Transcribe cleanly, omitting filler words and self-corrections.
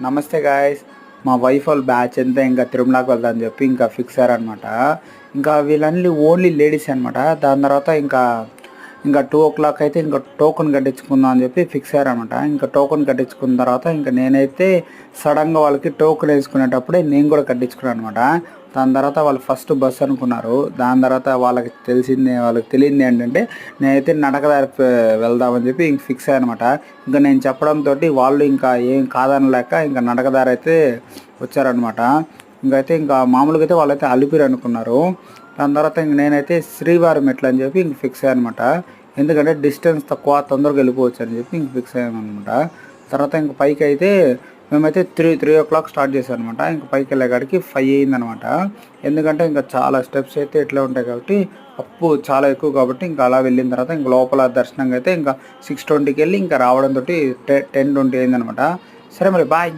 నమస్తే గాయస్. మా వైఫ్ వాళ్ళ బ్యాచ్ అంతా ఇంకా తిరుమలకి వెళ్దామని చెప్పి ఇంకా ఫిక్స్ అయ్యారనమాట. ఇంకా వీళ్ళన్నీ ఓన్లీ లేడీస్ అనమాట. దాని తర్వాత ఇంకా 2 o'clock అయితే ఇంకా టోకెన్ కట్టించుకుందాం అని చెప్పి ఫిక్స్ అయ్యారనమాట. ఇంకా టోకెన్ కట్టించుకున్న తర్వాత ఇంకా నేనైతే సడన్గా వాళ్ళకి టోకెన్ వేసుకునేటప్పుడే నేను కూడా కట్టించుకున్నాను అనమాట. దాని తర్వాత వాళ్ళు ఫస్ట్ బస్ అనుకున్నారు. దాని తర్వాత వాళ్ళకి తెలియంది ఏంటంటే నేనైతే నడకదారి వెళ్దామని చెప్పి ఇంక ఫిక్స్ అయ్యానమాట. ఇంకా నేను చెప్పడంతో వాళ్ళు ఇంకా ఏం కాదనలేక ఇంకా నడకదారి అయితే వచ్చారనమాట. ఇంకా మామూలుగా అయితే వాళ్ళైతే అలిపిరి అనుకున్నారు. దాని తర్వాత ఇంక నేనైతే శ్రీవారి మెట్లు అని చెప్పి ఇంక ఫిక్స్ అయ్యానమాట. ఎందుకంటే డిస్టెన్స్ తక్కువ, తొందరగా వెళ్ళిపోవచ్చు అని చెప్పి ఇంక ఫిక్స్ అయ్యామన్నమాట. తర్వాత ఇంక పైకి అయితే మేమైతే 3 o'clock స్టార్ట్ చేసామన్నమాట. ఇంక పైకి వెళ్ళేకాడికి 5 అయిందనమాట. ఎందుకంటే ఇంకా చాలా స్టెప్స్ అయితే ఇట్లా ఉంటాయి కాబట్టి అప్పు చాలా ఎక్కువ కాబట్టి ఇంకా అలా వెళ్ళిన తర్వాత ఇంక లోపల దర్శనంగా అయితే ఇంకా 6:20కి వెళ్ళి ఇంకా రావడంతో 10:20 అయిందనమాట. సరే మరి బాయ్.